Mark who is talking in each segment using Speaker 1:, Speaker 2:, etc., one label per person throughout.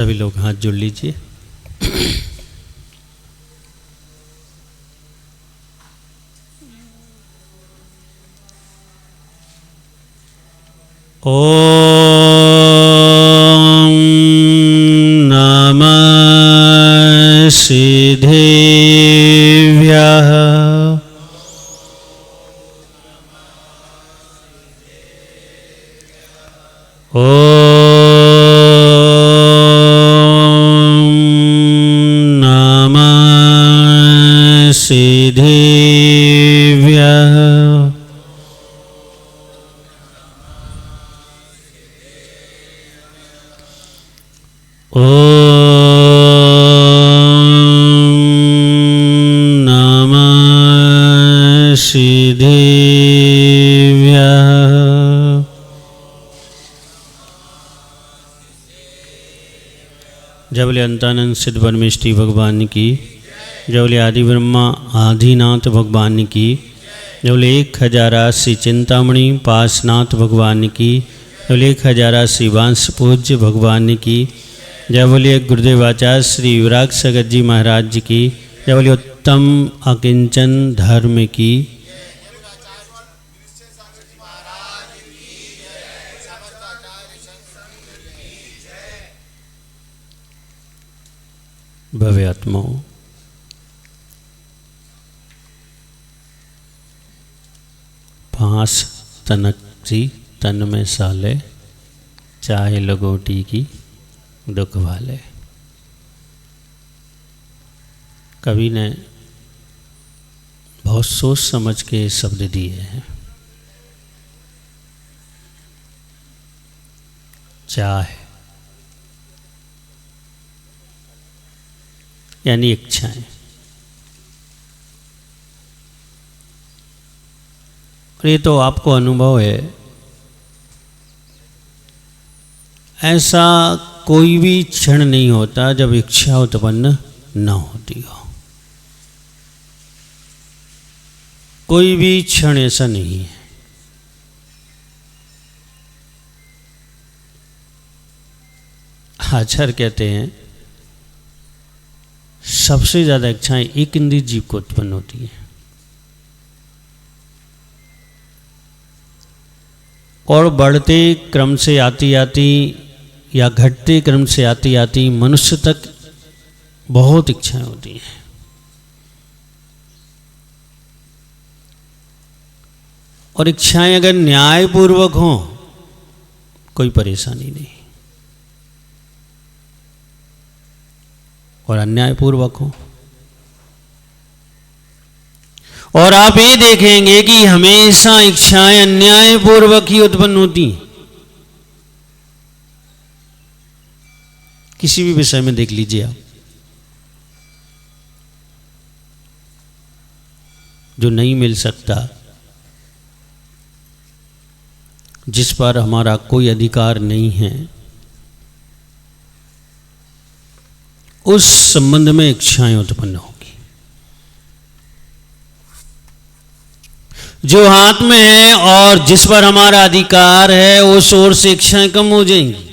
Speaker 1: सभी लोग हाथ जोड़ लीजिए। ओम नमः सिद्धेभ्यः। सिद्धेभ्यः। ओम नमः सिद्धेभ्यः। जय बोले अंतानंद सिद्ध परमेष्ठी भगवान की। जय बोले आदि ब्रह्मा आदिनाथ भगवान की। जय बोले 1080 चिंतामणि पासनाथ भगवान की। जय बोले 1080 वांश पूज्य भगवान की। जय बोले गुरुदेव आचार्य श्री विराग सगत जी महाराज जी की। जय बोले उत्तम अकिंचन धर्म की। भव्य आत्माओं, फांस तनक सी तन में साले, चाहे लगोटी की दुख वाले। कवि ने बहुत सोच समझ के शब्द दिए हैं। चाह यानी इच्छाएं, और ये तो आपको अनुभव है। ऐसा कोई भी क्षण नहीं होता जब इच्छा उत्पन्न न होती हो। कोई भी क्षण ऐसा नहीं है। आचार्य कहते हैं सबसे ज़्यादा इच्छाएं एक इंद्रिय जीव को उत्पन्न होती है, और बढ़ते क्रम से आती आती या घटते क्रम से आती आती मनुष्य तक बहुत इच्छाएं होती हैं। और इच्छाएं अगर न्यायपूर्वक हों कोई परेशानी नहीं, और अन्यायपूर्वक हो। और आप ये देखेंगे कि हमेशा इच्छाएं अन्यायपूर्वक ही उत्पन्न होती हैं। किसी भी विषय में देख लीजिए आप, जो नहीं मिल सकता, जिस पर हमारा कोई अधिकार नहीं है, उस संबंध में इच्छाएं उत्पन्न होगी। जो हाथ में है और जिस पर हमारा अधिकार है, उस ओर से इच्छाएं कम हो जाएंगी।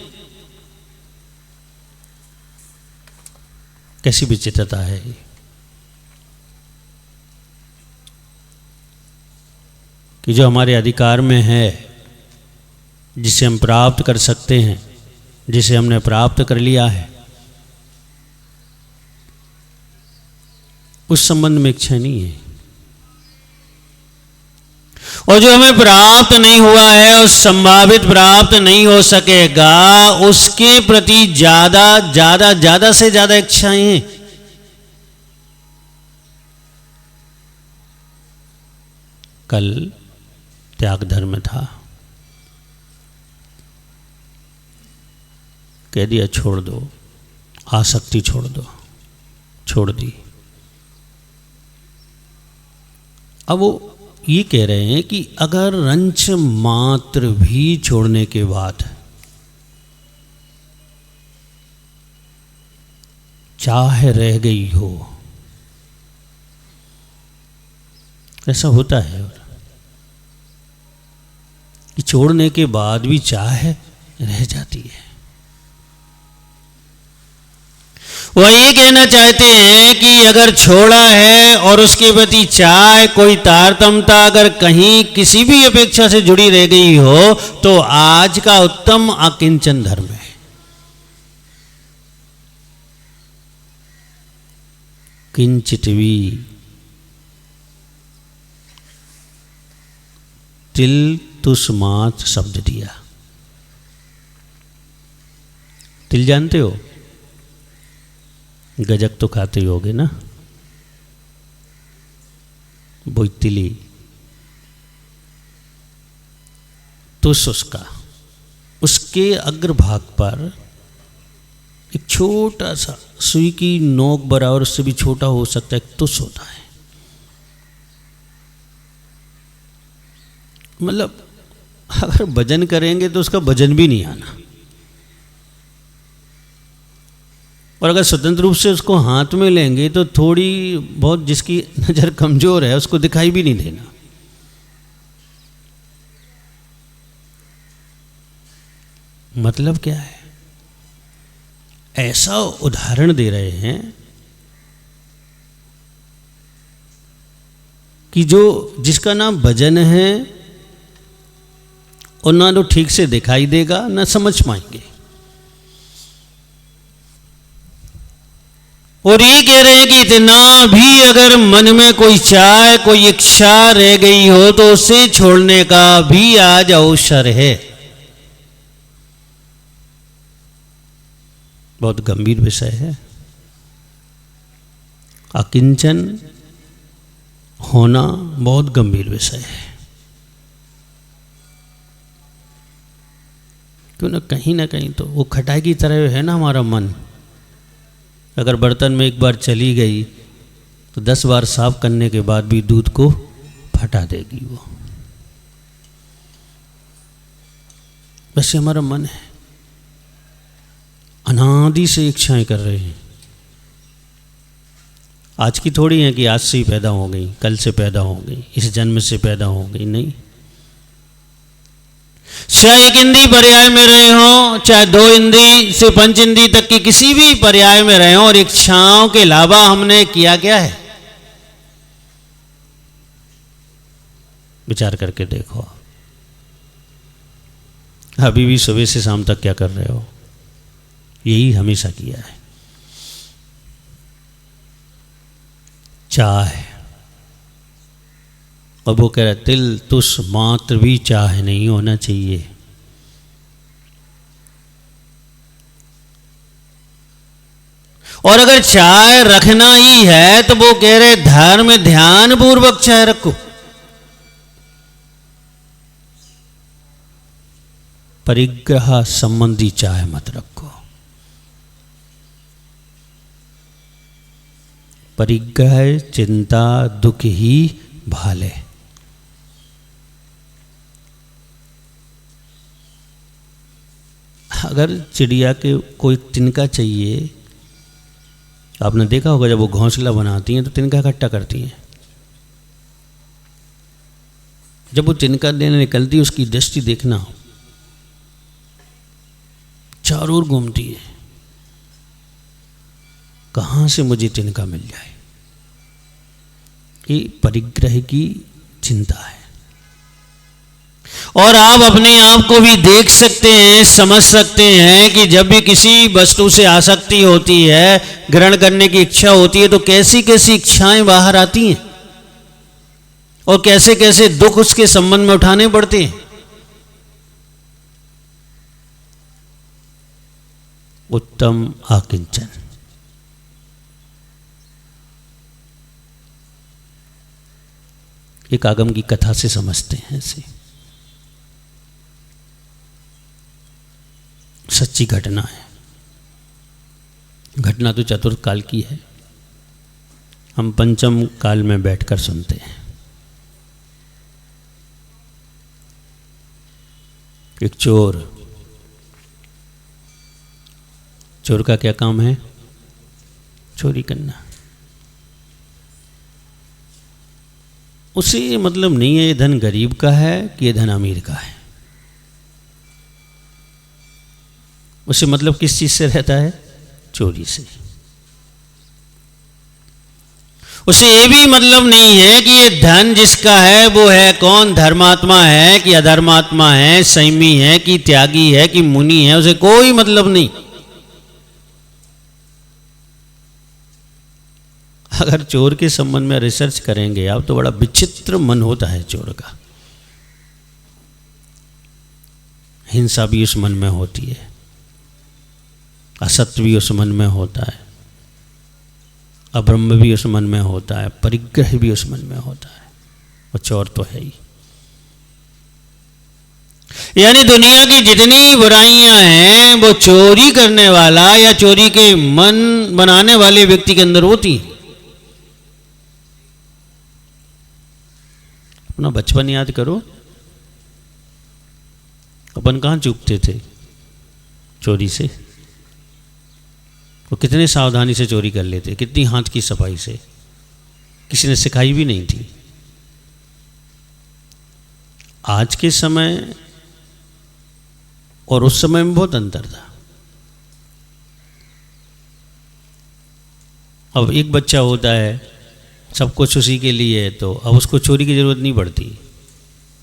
Speaker 1: कैसी विचित्रता है ये। कि जो हमारे अधिकार में है, जिसे हम प्राप्त कर सकते हैं, जिसे हमने प्राप्त कर लिया है, उस संबंध में इच्छा नहीं है। और जो हमें प्राप्त नहीं हुआ है, उस संभावित प्राप्त नहीं हो सकेगा, उसके प्रति ज्यादा ज्यादा ज्यादा से ज्यादा इच्छाएं हैं। कल त्याग धर्म था, कह दिया छोड़ दो, आसक्ति छोड़ दो, छोड़ दी। अब वो ये कह रहे हैं कि अगर रंच मात्र भी छोड़ने के बाद चाह रह गई हो, ऐसा होता है कि छोड़ने के बाद भी चाह रह जाती है। वह ये कहना चाहते हैं कि अगर छोड़ा है और उसके प्रति चाह कोई तारतम्यता अगर कहीं किसी भी अपेक्षा से जुड़ी रह गई हो तो आज का उत्तम अकिंचन धर्म है। किंचित भी तिल तुस मात शब्द दिया। तिल जानते हो, गजक तो खाते ही होगे ना, वो तिली तुस उसका, उसके अग्रभाग पर एक छोटा सा सुई की नोक बराबर, उससे भी छोटा हो सकता है, एक तुस होता है। मतलब अगर भजन करेंगे तो उसका भजन भी नहीं आना, और अगर स्वतंत्र रूप से उसको हाथ में लेंगे तो थोड़ी बहुत जिसकी नज़र कमज़ोर है उसको दिखाई भी नहीं देना। मतलब क्या है? ऐसा उदाहरण दे रहे हैं कि जो जिसका नाम भजन है और ना तो ठीक से दिखाई देगा ना समझ पाएंगे। और ये कह रहे हैं कि इतना भी अगर मन में कोई चाह कोई इच्छा रह गई हो तो उसे छोड़ने का भी आज अवसर है। बहुत गंभीर विषय है। अकिंचन होना बहुत गंभीर विषय है। क्यों ना कहीं तो वो खटाई की तरह है ना हमारा मन। अगर बर्तन में एक बार चली गई तो 10 बार साफ करने के बाद भी दूध को फटा देगी वो। वैसे हमारा मन है, अनादि से इच्छाएं कर रहे हैं। आज की थोड़ी है कि आज से ही पैदा हो गई, कल से पैदा हो गई, इस जन्म से पैदा हो गई, नहीं। चाहे एक इंद्री पर्याय में रहे हो, चाहे 2 इंद्री से 5 इंद्री तक की किसी भी पर्याय में रहे हो, और इच्छाओं के अलावा हमने किया क्या है? विचार करके देखो। अभी भी सुबह से शाम तक क्या कर रहे हो? यही हमेशा किया है। चाह, और वो कह रहा है तिल तुस मात्र भी चाह नहीं होना चाहिए। और अगर चाह रखना ही है तो वो कह रहे धर्म में ध्यान पूर्वक चाह रखो। परिग्रह संबंधी चाह मत रखो। परिग्रह चिंता दुख ही भाले। अगर चिड़िया के कोई तिनका चाहिए, आपने देखा होगा जब वो घोंसला बनाती हैं तो तिनका इकट्ठा करती हैं। जब वो तिनका देने निकलती है उसकी दृष्टि देखना, चारों ओर घूमती है, कहाँ से मुझे तिनका मिल जाए। ये परिग्रह की चिंता है। और आप अपने आप को भी देख सकते हैं, समझ सकते हैं कि जब भी किसी वस्तु से आसक्ति होती है, ग्रहण करने की इच्छा होती है, तो कैसी कैसी इच्छाएं बाहर आती हैं और कैसे कैसे दुख उसके संबंध में उठाने पड़ते हैं। उत्तम आकिंचन। एक आगम की कथा से समझते हैं इसे। सच्ची घटना है। घटना तो चतुर्थ काल की है, हम पंचम काल में बैठकर सुनते हैं। एक चोर का क्या काम है? चोरी करना। उसे ये मतलब नहीं है ये धन गरीब का है कि ये धन अमीर का है। उसे मतलब किस चीज से रहता है? चोरी से। उसे ये भी मतलब नहीं है कि ये धन जिसका है वो है कौन, धर्मात्मा है कि अधर्मात्मा है, संयमी है कि त्यागी है कि मुनि है, उसे कोई मतलब नहीं। अगर चोर के संबंध में रिसर्च करेंगे आप तो बड़ा विचित्र मन होता है चोर का। हिंसा भी उस मन में होती है, असत्य भी उस मन में होता है, अब्रह्म भी उस मन में होता है, परिग्रह भी उस मन में होता है, और चोर तो है ही। यानी दुनिया की जितनी बुराइयां हैं वो चोरी करने वाला या चोरी के मन बनाने वाले व्यक्ति के अंदर होती हैं। अपना बचपन याद करो, अपन कहाँ चूकते थे चोरी से, वो कितने सावधानी से चोरी कर लेते, कितनी हाथ की सफाई से, किसी ने सिखाई भी नहीं थी। आज के समय और उस समय में बहुत अंतर था। अब एक बच्चा होता है, सब कुछ उसी के लिए है, तो अब उसको चोरी की ज़रूरत नहीं पड़ती,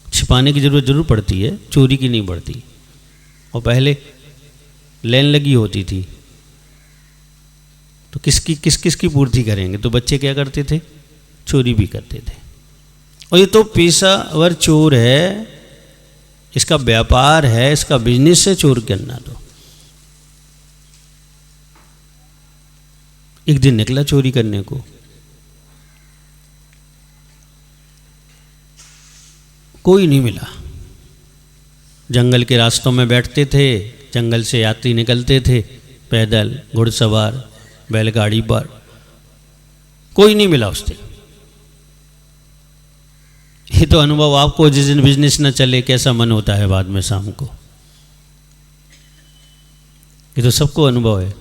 Speaker 1: छिपाने की ज़रूरत जरूर पड़ती है, चोरी की नहीं पड़ती। और पहले लाइन लगी होती थी तो किस की पूर्ति करेंगे, तो बच्चे क्या करते थे, चोरी भी करते थे। और ये तो पेशावर चोर है, इसका व्यापार है, इसका बिजनेस है चोर करना। तो एक दिन निकला चोरी करने को, कोई नहीं मिला। जंगल के रास्तों में बैठते थे, जंगल से यात्री निकलते थे पैदल, घुड़सवार, बैलगाड़ी पर, कोई नहीं मिला उस दिन। ये तो अनुभव आपको जिस दिन बिजनेस न चले कैसा मन होता है बाद में शाम को, ये तो सबको अनुभव है।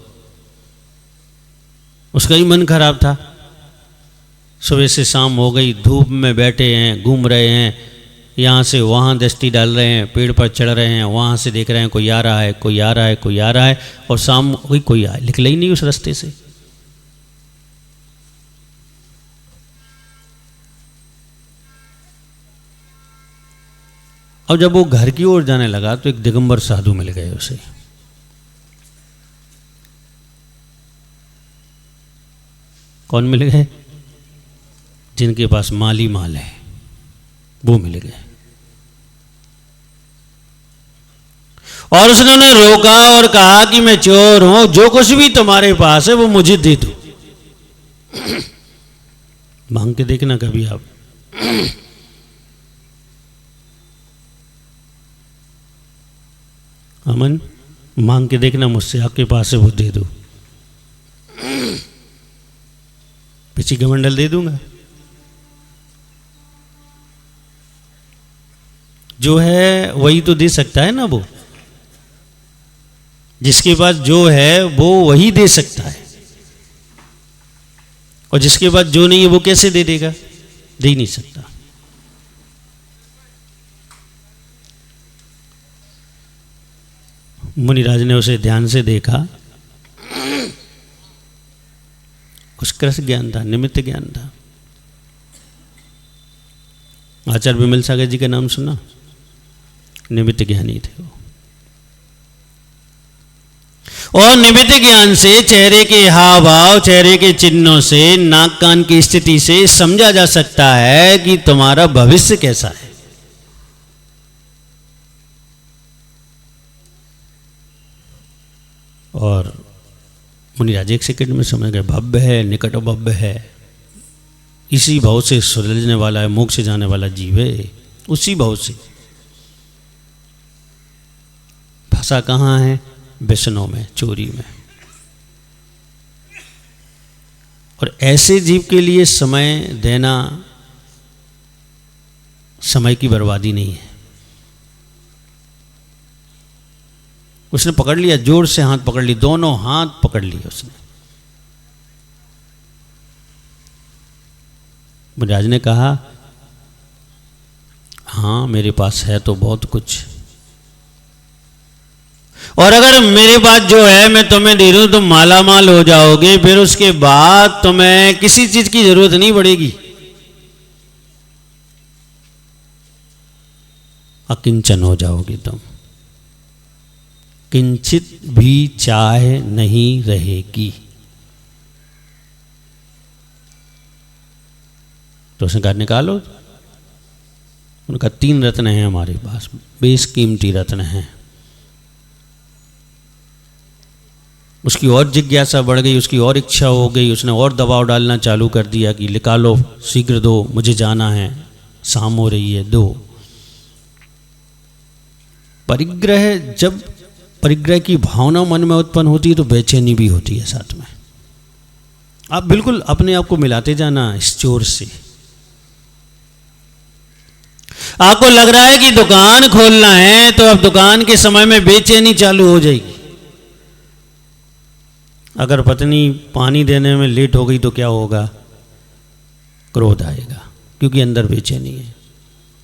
Speaker 1: उसका ही मन खराब था, सुबह से शाम हो गई, धूप में बैठे हैं, घूम रहे हैं, यहाँ से वहाँ दृष्टि डाल रहे हैं, पेड़ पर चढ़ रहे हैं, वहाँ से देख रहे हैं कोई आ रहा है, कोई आ रहा है, कोई आ रहा है, और शाम कोई आए, निकला ही नहीं उस रास्ते से। अब जब वो घर की ओर जाने लगा तो एक दिगंबर साधु मिल गए उसे। कौन मिल गए? जिनके पास माल ही माल है, वो मिल गए। और उसने उन्हें रोका और कहा कि मैं चोर हूं, जो कुछ भी तुम्हारे पास है वो मुझे दे दो। मांग के देखना कभी आप। अमन, मांग के देखना मुझसे, आपके पास है वो दे दो, पीछे कमंडल दे दूंगा। जो है वही तो दे सकता है ना, वो जिसके पास जो है वो वही दे सकता है, और जिसके पास जो नहीं है वो कैसे दे देगा? दे ही नहीं सकता। मुनिराज ने उसे ध्यान से देखा, उत्कृष्ट ज्ञान था, निमित्त ज्ञान था। आचार्य विमल सागर जी का नाम सुना? निमित्त ज्ञानी थे वो। और निमित्त ज्ञान से चेहरे के हाव भाव, चेहरे के चिन्हों से, नाक कान की स्थिति से समझा जा सकता है कि तुम्हारा भविष्य कैसा है। और मुनिराज एक सेकंड में समझ गए, भव्य है, निकट भव्य है, इसी भाव से सुलझने वाला है, मोक्ष से जाने वाला जीव है, उसी भाव से। फंसा कहाँ है? व्यसनों में, चोरी में। और ऐसे जीव के लिए समय देना समय की बर्बादी नहीं है। उसने पकड़ लिया, जोर से हाथ पकड़ ली, दोनों हाथ पकड़ लिए उसने। मुनिराज ने कहा, हाँ मेरे पास है तो बहुत कुछ, और अगर मेरे पास जो है मैं तुम्हें दे दूं तुम माला माल हो जाओगे, फिर उसके बाद तुम्हें किसी चीज की जरूरत नहीं पड़ेगी, अकिंचन हो जाओगे तुम, किंचित भी चाह नहीं रहेगी। तो उसने कहा निकालो। उनका 3 रत्न हैं हमारे पास, बेशकीमती रत्न हैं। उसकी और जिज्ञासा बढ़ गई, उसकी और इच्छा हो गई, उसने और दबाव डालना चालू कर दिया कि निकालो, शीघ्र दो, मुझे जाना है, शाम हो रही है, दो। परिग्रह, जब परिग्रह की भावना मन में उत्पन्न होती है तो बेचैनी भी होती है साथ में। आप बिल्कुल अपने आप को मिलाते जाना इस चोर से। आपको लग रहा है कि दुकान खोलना है तो अब दुकान के समय में बेचैनी चालू हो जाएगी। अगर पत्नी पानी देने में लेट हो गई तो क्या होगा? क्रोध आएगा, क्योंकि अंदर बेचैनी है।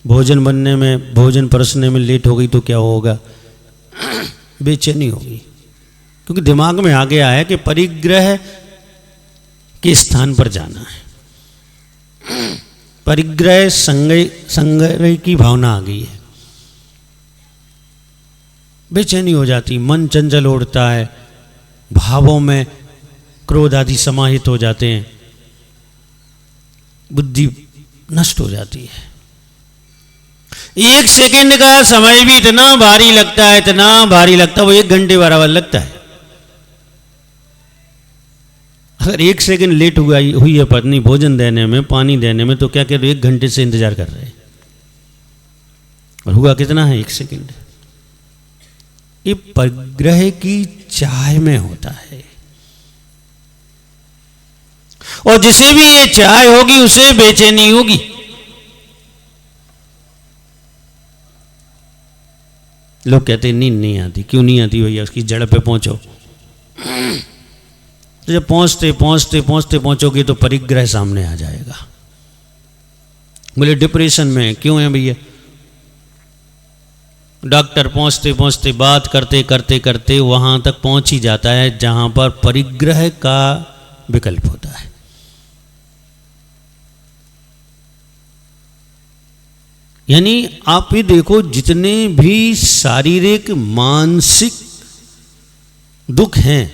Speaker 1: भोजन बनने में, भोजन परसने में लेट हो गई तो क्या होगा? बेचैनी होगी, क्योंकि दिमाग में आ गया है कि परिग्रह के स्थान पर जाना है। परिग्रह संग्रह की भावना आ गई है, बेचैनी हो जाती, मन चंचल उड़ता है, भावों में क्रोध आदि समाहित हो जाते हैं, बुद्धि नष्ट हो जाती है। 1 सेकंड का समय भी इतना भारी लगता है, इतना भारी लगता है, वो 1 घंटे बराबर लगता है। अगर 1 सेकंड लेट हुई है पत्नी भोजन देने में, पानी देने में, तो क्या कह रहे 1 घंटे से इंतजार कर रहे हैं, और हुआ कितना है? 1 सेकंड। ये परिग्रह की चाह में होता है, और जिसे भी ये चाह होगी उसे बेचैनी होगी। लोग कहते हैं नींद नहीं आती। क्यों नहीं आती भैया? उसकी जड़ पे पहुंचो। तो जब पहुंचते पहुंचते पहुंचते पहुंचोगे तो परिग्रह सामने आ जाएगा। बोले डिप्रेशन में क्यों है भैया? डॉक्टर पहुंचते पहुंचते, बात करते करते करते वहां तक पहुंच ही जाता है जहां पर परिग्रह का विकल्प होता है। यानी आप ये देखो, जितने भी शारीरिक मानसिक दुख हैं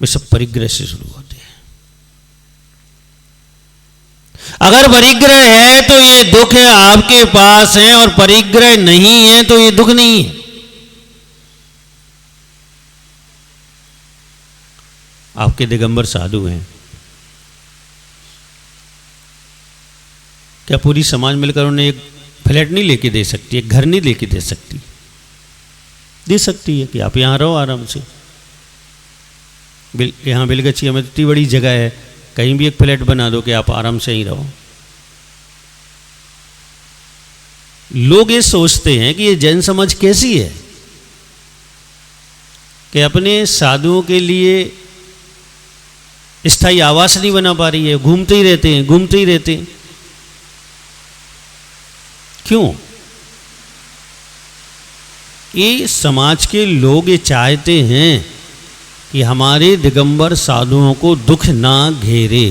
Speaker 1: वे सब परिग्रह से शुरू होते हैं। अगर परिग्रह है तो ये दुख है आपके पास है, और परिग्रह नहीं है तो ये दुख नहीं है। आपके दिगंबर साधु हैं, क्या पूरी समाज मिलकर उन्हें एक फ्लैट नहीं लेके दे सकती, एक घर नहीं लेके दे सकती? दे सकती है कि आप यहां रहो आराम से। यहाँ बिलगछिया में इतनी बड़ी जगह है, कहीं भी एक फ्लैट बना दो कि आप आराम से ही रहो। लोग ये सोचते हैं कि ये जैन समाज कैसी है कि अपने साधुओं के लिए स्थायी आवास नहीं बना पा रही है, घूमते ही रहते हैं, घूमते ही रहते हैं। क्यों? ये समाज के लोग ये चाहते हैं कि हमारे दिगंबर साधुओं को दुख ना घेरे,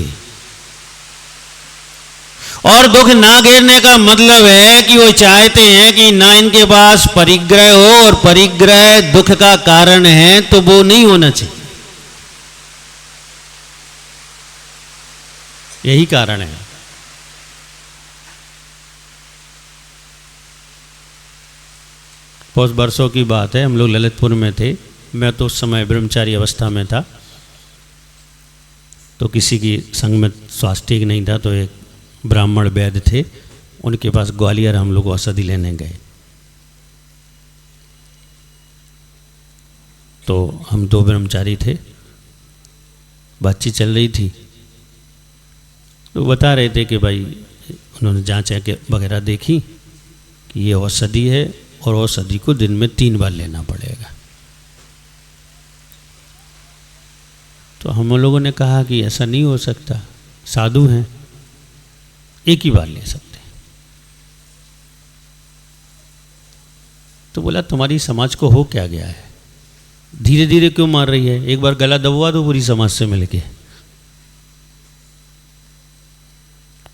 Speaker 1: और दुख ना घेरने का मतलब है कि वो चाहते हैं कि ना इनके पास परिग्रह हो, और परिग्रह दुख का कारण है तो वो नहीं होना चाहिए। यही कारण है। बहुत बरसों की बात है, हम लोग ललितपुर में थे, मैं तो उस समय ब्रह्मचारी अवस्था में था, तो किसी की संग में स्वास्थ्य ठीक नहीं था, तो एक ब्राह्मण वैद्य थे, उनके पास ग्वालियर हम लोग औषधि लेने गए। तो हम 2 ब्रह्मचारी थे, बातचीत चल रही थी, तो बता रहे थे कि भाई उन्होंने जांच वगैरह देखी कि ये औषधि है, और औषधि को दिन में 3 बार लेना पड़ेगा। तो हम लोगों ने कहा कि ऐसा नहीं हो सकता, साधु हैं, एक ही बार ले सकते हैं। तो बोला तुम्हारी समाज को हो क्या गया है, धीरे धीरे क्यों मार रही है, एक बार गला दबवा दो पूरी समाज से मिलके।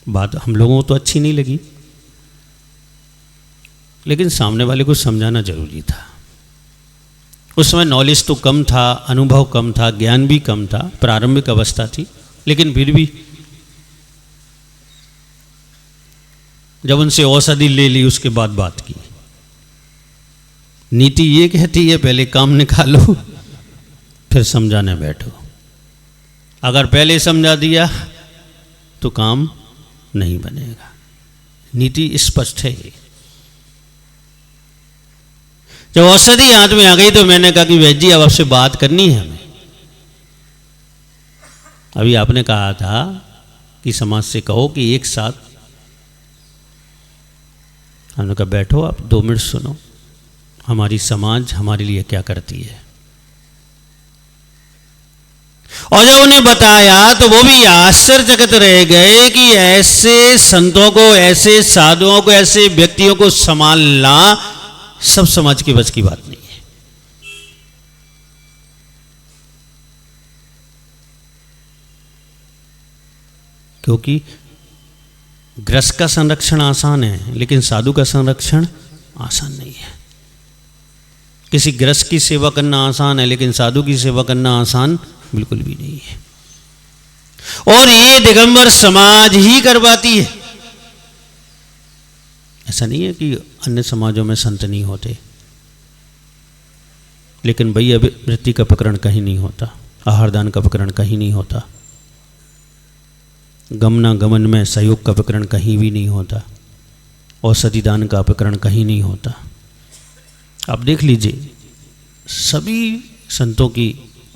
Speaker 1: बात हम लोगों को तो अच्छी नहीं लगी, लेकिन सामने वाले को समझाना जरूरी था। उस समय नॉलेज तो कम था, अनुभव कम था, ज्ञान भी कम था, प्रारंभिक अवस्था थी, लेकिन फिर भी जब उनसे औषधि ले ली उसके बाद बात की। नीति ये कहती है पहले काम निकालो फिर समझाने बैठो। अगर पहले समझा दिया तो काम नहीं बनेगा। नीति स्पष्ट है। जब औषधि हाथ में आ गई तो मैंने कहा कि वैद्य जी अब आपसे बात करनी है हमें। अभी आपने कहा था कि समाज से कहो कि एक साथ, हमने कहा बैठो आप 2 मिनट सुनो हमारी समाज हमारे लिए क्या करती है। और जब उन्हें बताया तो वो भी आश्चर्यचकित रह गए कि ऐसे संतों को, ऐसे साधुओं को, ऐसे व्यक्तियों को संभालना सब समाज के बस की बात नहीं है। क्योंकि ग्रस्त का संरक्षण आसान है, लेकिन साधु का संरक्षण आसान नहीं है। किसी ग्रस्त की सेवा करना आसान है, लेकिन साधु की सेवा करना आसान बिल्कुल भी नहीं है। और ये दिगंबर समाज ही करवाती है। ऐसा नहीं है कि अन्य समाजों में संत नहीं होते, लेकिन वही वृत्ति का प्रकरण कहीं नहीं होता, आहारदान का प्रकरण कहीं नहीं होता, गमना गमन में सहयोग का प्रकरण कहीं भी नहीं होता, औषधि दान का प्रकरण कहीं नहीं होता। आप देख लीजिए सभी संतों की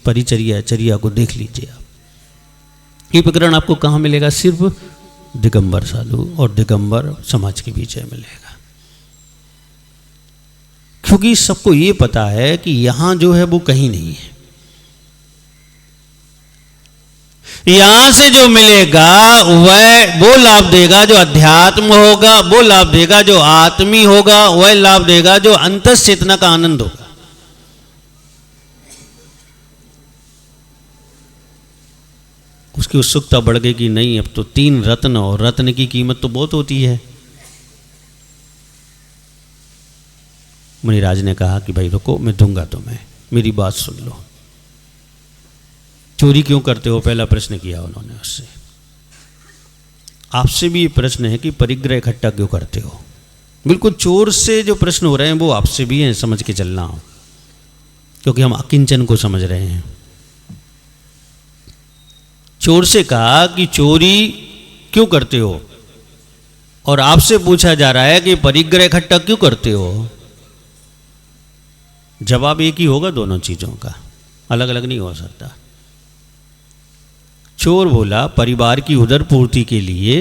Speaker 1: परिचर्या को देख लीजिए आप। ये प्रकरण आपको कहाँ मिलेगा? सिर्फ दिगंबर साधु और दिगंबर समाज के बीच मिलेगा। क्योंकि सबको ये पता है कि यहां जो है वो कहीं नहीं है। यहां से जो मिलेगा वह वो लाभ देगा जो अध्यात्म होगा, वो लाभ देगा जो आत्मी होगा, वह लाभ देगा जो अंतस चेतना का आनंद होगा। उसकी उत्सुकता बढ़ गई कि नहीं अब तो 3 रत्न, और रत्न की कीमत तो बहुत होती है। मुनिराज ने कहा कि भाई रुको, मैं दूंगा तुम्हें, मेरी बात सुन लो। चोरी क्यों करते हो, पहला प्रश्न किया उन्होंने उससे। आपसे भी ये प्रश्न है कि परिग्रह इकट्ठा क्यों करते हो। बिल्कुल चोर से जो प्रश्न हो रहे हैं वो आपसे भी हैं, समझ के चलना हो, क्योंकि हम अकिंचन को समझ रहे हैं। चोर से कहा कि चोरी क्यों करते हो, और आपसे पूछा जा रहा है कि परिग्रह इकट्ठा क्यों करते हो। जवाब एक ही होगा दोनों चीजों का, अलग अलग नहीं हो सकता। चोर बोला परिवार की उदर पूर्ति के लिए,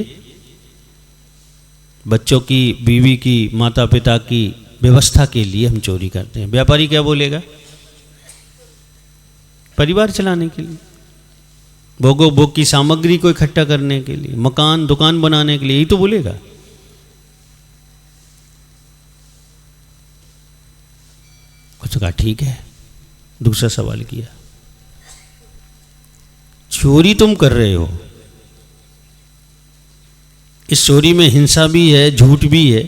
Speaker 1: बच्चों की, बीवी की, माता पिता की व्यवस्था के लिए हम चोरी करते हैं। व्यापारी क्या बोलेगा? परिवार चलाने के लिए, भोगो भोग की सामग्री को इकट्ठा करने के लिए, मकान दुकान बनाने के लिए, यही तो बोलेगा। कुछ कहा ठीक है। दूसरा सवाल किया, चोरी तुम कर रहे हो, इस चोरी में हिंसा भी है, झूठ भी है,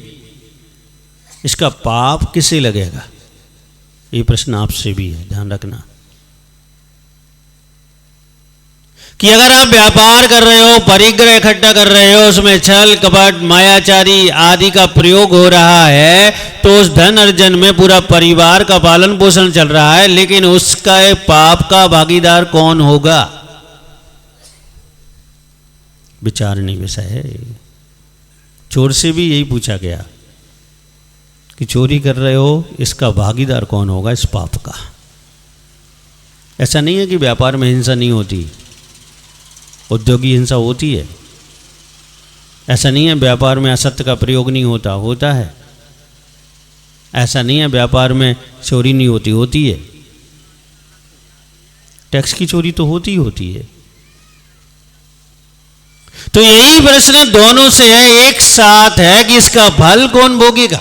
Speaker 1: इसका पाप किसे लगेगा? ये प्रश्न आपसे भी है, ध्यान रखना कि अगर आप व्यापार कर रहे हो, परिग्रह इकट्ठा कर रहे हो, उसमें छल कपट मायाचारी आदि का प्रयोग हो रहा है, तो उस धन अर्जन में पूरा परिवार का पालन पोषण चल रहा है, लेकिन उसका पाप का भागीदार कौन होगा? विचारनीय विषय है। चोर से भी यही पूछा गया कि चोरी कर रहे हो, इसका भागीदार कौन होगा इस पाप का। ऐसा नहीं है कि व्यापार में हिंसा नहीं होती, औद्योगिक हिंसा होती है। ऐसा नहीं है व्यापार में असत्य का प्रयोग नहीं होता, होता है। ऐसा नहीं है व्यापार में चोरी नहीं होती, होती है। टैक्स की चोरी तो होती है। तो यही प्रश्न दोनों से है, एक साथ है कि इसका फल कौन भोगेगा।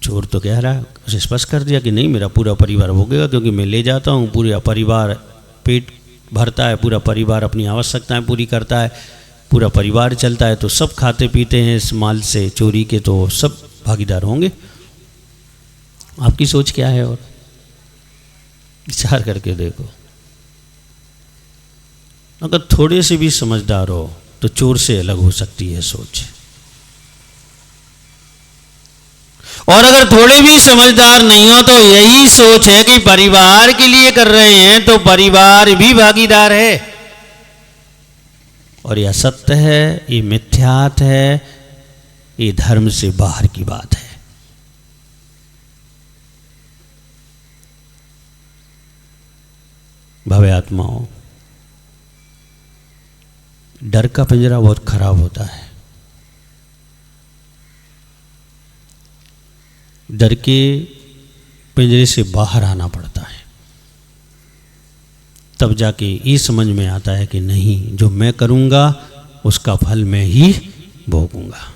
Speaker 1: चोर तो कह रहा है, उसे स्पष्ट कर दिया कि नहीं, मेरा पूरा परिवार भोगेगा, क्योंकि मैं ले जाता हूँ, पूरा परिवार पेट भरता है, पूरा परिवार अपनी आवश्यकताएं पूरी करता है, पूरा परिवार चलता है, तो सब खाते पीते हैं इस माल से चोरी के, तो सब भागीदार होंगे। आपकी सोच क्या है? और विचार करके देखो। अगर थोड़े से भी समझदार हो तो चोर से अलग हो सकती है सोच, और अगर थोड़े भी समझदार नहीं हो तो यही सोच है कि परिवार के लिए कर रहे हैं तो परिवार भी भागीदार है, और यह असत्य है, ये मिथ्यात है, ये धर्म से बाहर की बात है। भव्य आत्माओं, डर का पिंजरा बहुत खराब होता है। डर के पिंजरे से बाहर आना पड़ता है, तब जाके ये समझ में आता है कि नहीं, जो मैं करूंगा उसका फल मैं ही भोगूंगा।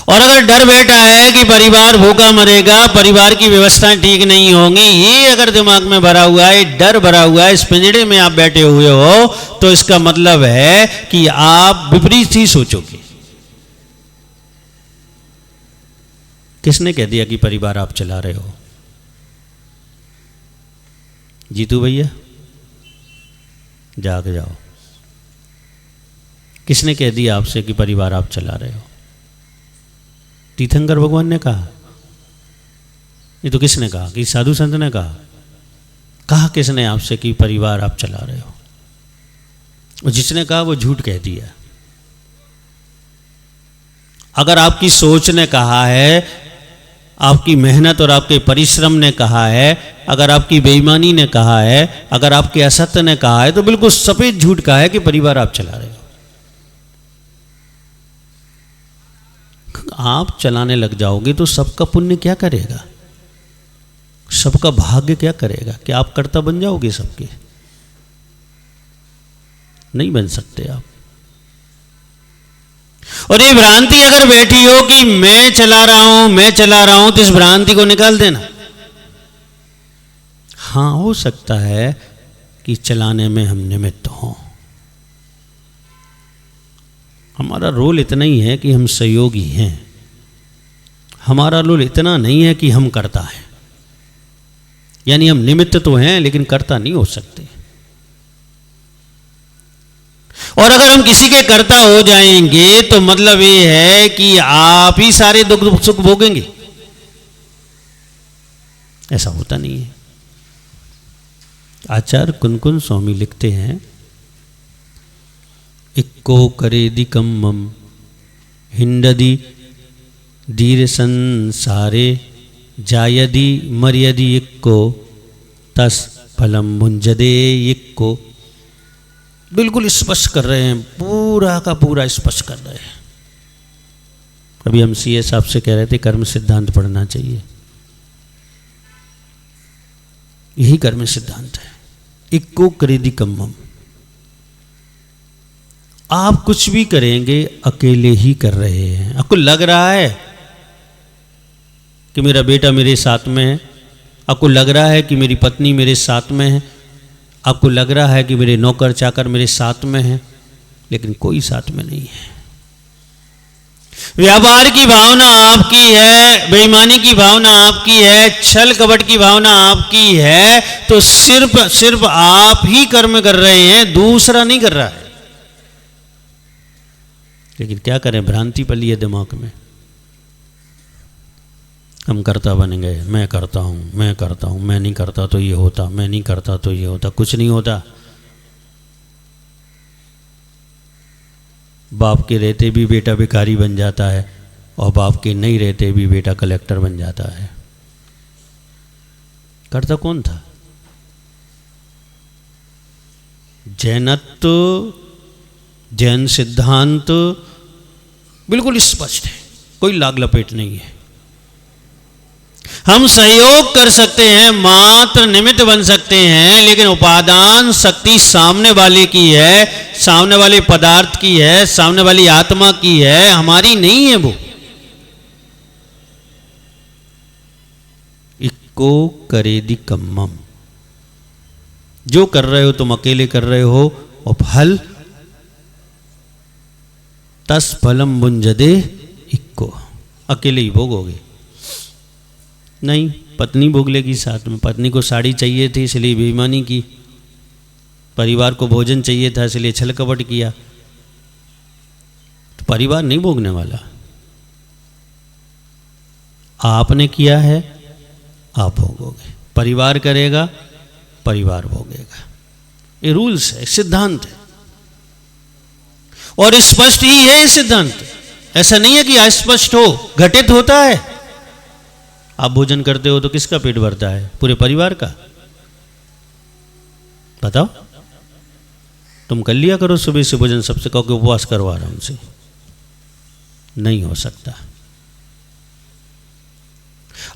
Speaker 1: और अगर डर बैठा है कि परिवार भूखा मरेगा, परिवार की व्यवस्थाएं ठीक नहीं होंगी, ये अगर दिमाग में भरा हुआ है, डर भरा हुआ है, इस पिंजड़े में आप बैठे हुए हो, तो इसका मतलब है कि आप विपरीत ही सोचोगे। किसने कह दिया कि परिवार आप चला रहे हो? जीतू भैया, जाग जाओ। किसने कह दिया आपसे कि परिवार आप चला रहे हो? तीर्थंकर भगवान ने कहा? ये तो किसने कहा? कि साधु संत ने कहा? कहा किसने आपसे कि परिवार आप चला रहे हो? और जिसने कहा वो झूठ कह दिया। अगर आपकी सोच ने कहा है, आपकी मेहनत और आपके परिश्रम ने कहा है, अगर आपकी बेईमानी ने कहा है, अगर आपके असत्य ने कहा है, तो बिल्कुल सफेद झूठ कहा है कि परिवार आप चला रहे हो। आप चलाने लग जाओगे तो सबका पुण्य क्या करेगा? सबका भाग्य क्या करेगा? क्या आप कर्ता बन जाओगे सबके? नहीं बन सकते आप। और ये भ्रांति अगर बैठी हो कि मैं चला रहा हूं, मैं चला रहा हूं, तो इस भ्रांति को निकाल देना। हां, हो सकता है कि चलाने में हम निमित्त हों। हमारा रोल इतना ही है कि हम सहयोगी हैं। हमारा रोल इतना नहीं है कि हम कर्ता हैं। यानी हम निमित्त तो हैं लेकिन कर्ता नहीं हो सकते। और अगर हम किसी के कर्ता हो जाएंगे तो मतलब ये है कि आप ही सारे दुख सुख भोगेंगे। ऐसा होता नहीं है। आचार्य कुनकुन स्वामी लिखते हैं, इक्को करेदि कम्मम हिंडदि धीर संसारे जायदि मर्यदि इक्को तस फलम भुंजदे इक्को। बिल्कुल स्पष्ट कर रहे हैं, पूरा का पूरा स्पष्ट कर रहे हैं। अभी हम सीए साहब से कह रहे थे कर्म सिद्धांत पढ़ना चाहिए। यही कर्म सिद्धांत है। इक्को करेदि कम्मम। आप कुछ भी करेंगे अकेले ही कर रहे हैं। आपको लग रहा है कि मेरा बेटा मेरे साथ में है, आपको लग रहा है कि मेरी पत्नी मेरे साथ में है, आपको लग रहा है कि मेरे नौकर चाकर मेरे साथ में हैं, लेकिन कोई साथ में नहीं है। व्यापार की भावना आपकी है, बेईमानी की भावना आपकी है, छल कपट की भावना आपकी है, तो सिर्फ आप ही कर्म कर रहे हैं, दूसरा नहीं कर रहा है। लेकिन क्या करें, भ्रांति पली है दिमाग में। हम कर्ता बन गए, मैं करता हूं, मैं करता हूं, मैं नहीं करता तो ये होता, मैं नहीं करता तो ये होता। कुछ नहीं होता। बाप के रहते भी बेटा भिखारी बन जाता है, और बाप के नहीं रहते भी बेटा कलेक्टर बन जाता है। करता कौन था? जैनत्व, जैन सिद्धांत बिल्कुल स्पष्ट है, कोई लाग लपेट नहीं है। हम सहयोग कर सकते हैं, मात्र निमित्त बन सकते हैं, लेकिन उपादान शक्ति सामने वाले की है, सामने वाले पदार्थ की है, सामने वाली आत्मा की है, हमारी नहीं है वो। इक्को करेदि कम्मम, जो कर रहे हो तुम अकेले कर रहे हो, और फल तस फलम बुंजदे इक्को, अकेले ही भोगोगे। नहीं, पत्नी भोग लेगी साथ में। पत्नी को साड़ी चाहिए थी इसलिए बेईमानी की, परिवार को भोजन चाहिए था इसलिए छल कपट किया, तो परिवार नहीं भोगने वाला। आपने किया है, आप भोगोगे। परिवार करेगा, परिवार भोगेगा। ये रूल्स है, सिद्धांत है, और स्पष्ट ही है सिद्धांत। ऐसा नहीं है कि अस्पष्ट हो, घटित होता है। आप भोजन करते हो तो किसका पेट भरता है? पूरे परिवार का। बताओ, तुम कर लिया करो सुबह से भोजन, सबसे कहो कि उपवास करो आराम से, नहीं हो सकता।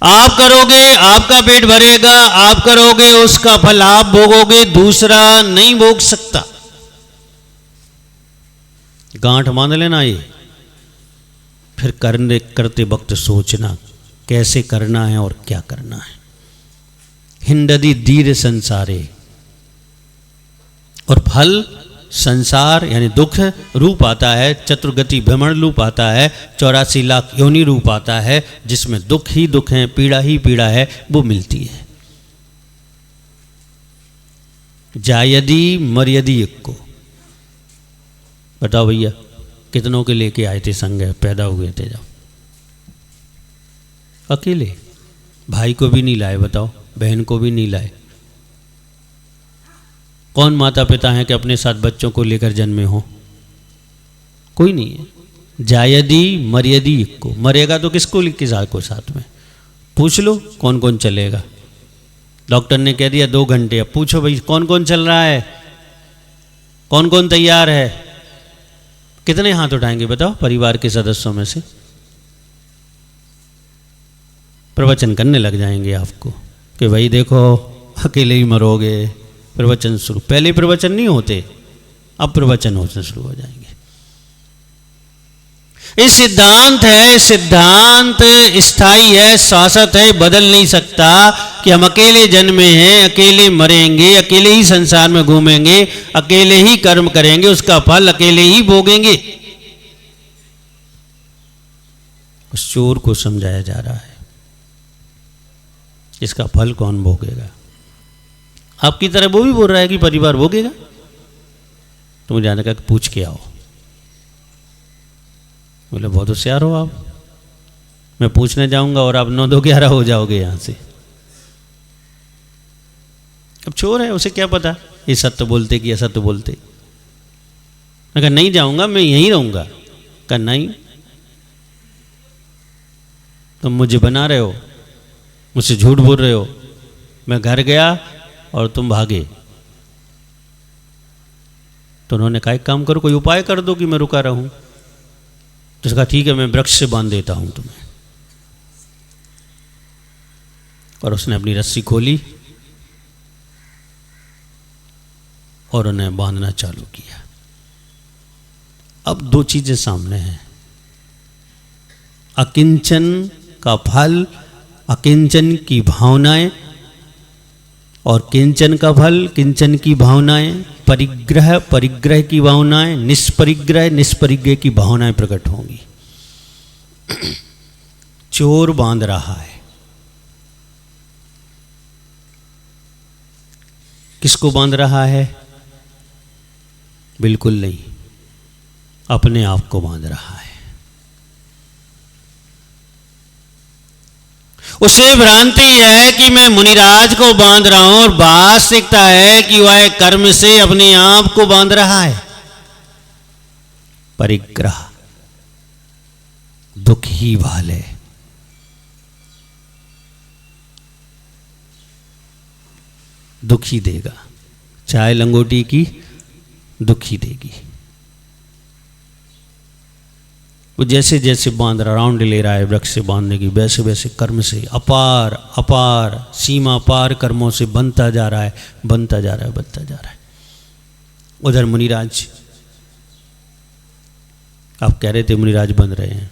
Speaker 1: आप करोगे आपका पेट भरेगा, आप करोगे उसका फल आप भोगोगे, दूसरा नहीं भोग सकता। गांठ बांध लेना ये, फिर करते वक्त सोचना कैसे करना है और क्या करना है। हिंददी धीर संसारे, और फल संसार यानी दुख रूप आता है, चतुर्गति भ्रमण रूप आता है, 84 लाख योनि रूप आता है, जिसमें दुख ही दुख है, पीड़ा ही पीड़ा है, वो मिलती है। जायदि मर्यदि इक्को। बताओ भैया, कितनों के लेके आए थे संग, पैदा हुए थे जब? अकेले। भाई को भी नहीं लाए, बताओ, बहन को भी नहीं लाए। कौन माता पिता हैं कि अपने साथ बच्चों को लेकर जन्मे हो? कोई नहीं है। जायदि मर्यदि इक्को, मरेगा तो किसको लेके साथ में? पूछ लो कौन कौन चलेगा। डॉक्टर ने कह दिया 2 घंटे, अब पूछो भाई कौन कौन चल रहा है, कौन कौन तैयार है? कितने हाथ उठाएंगे बताओ परिवार के सदस्यों में से? प्रवचन करने लग जाएंगे आपको कि भाई देखो अकेले ही मरोगे। प्रवचन शुरू, पहले प्रवचन नहीं होते, अब प्रवचन होने शुरू हो जाएंगे। ये सिद्धांत है, सिद्धांत स्थायी है, शाश्वत है, बदल नहीं सकता कि हम अकेले जन्मे हैं, अकेले मरेंगे, अकेले ही संसार में घूमेंगे, अकेले ही कर्म करेंगे, उसका फल अकेले ही भोगेंगे। उस चोर को समझाया जा रहा है इसका फल कौन भोगेगा। आपकी तरह वो भी बोल रहा है कि परिवार भोगेगा। तो मुझे जाने का पूछ के आओ। बोले बहुत होशियार हो आप, मैं पूछने जाऊंगा और आप 9 2 11 हो जाओगे यहां से। अब चोर है, उसे क्या पता ये सत्य बोलते कि असत्य बोलते। अगर नहीं जाऊंगा मैं यहीं रहूंगा। कहा नहीं, तुम मुझे बना रहे हो, मुझसे झूठ बोल रहे हो। मैं घर गया और तुम भागे। तो उन्होंने कहा एक काम करो, कोई उपाय कर दो कि मैं रुका रहूं। तो उसने कहा ठीक है, मैं वृक्ष से बांध देता हूं तुम्हें। और उसने अपनी रस्सी खोली और उन्हें बांधना चालू किया। अब 2 चीजें सामने हैं, अकिंचन का फल, अकिंचन की भावनाएं, और किंचन का फल, किंचन की भावनाएं, परिग्रह, परिग्रह की भावनाएं, निष्परिग्रह, निष्परिग्रह की भावनाएं प्रकट होंगी। चोर बांध रहा है, किसको बांध रहा है? बिल्कुल नहीं, अपने आप को बांध रहा है। उसे भ्रांति है कि मैं मुनिराज को बांध रहा हूं, और वास्तविकता है कि वह कर्म से अपने आप को बांध रहा है। परिग्रह दुख ही वाले, दुख ही देगा। चाय लंगोटी की दुख ही देगी। वो जैसे जैसे बांध रहा, राउंड ले रहा है वृक्ष से बांधने की, वैसे वैसे कर्म से अपार अपार सीमा पार कर्मों से बनता जा रहा है, बनता जा रहा है, बनता जा रहा है। उधर मुनिराज, आप कह रहे थे मुनिराज बन रहे हैं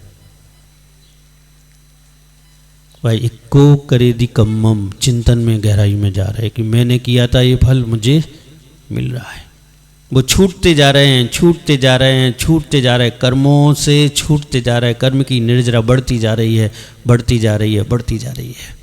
Speaker 1: भाई, इक्को करे दी कम्मम, चिंतन में गहराई में जा रहे हैं कि मैंने किया था, ये फल मुझे मिल रहा है। वो छूटते जा रहे हैं, छूटते जा रहे हैं, छूटते जा रहे हैं, कर्मों से छूटते जा रहे हैं, कर्म की निर्जरा बढ़ती जा रही है, बढ़ती जा रही है, बढ़ती जा रही है।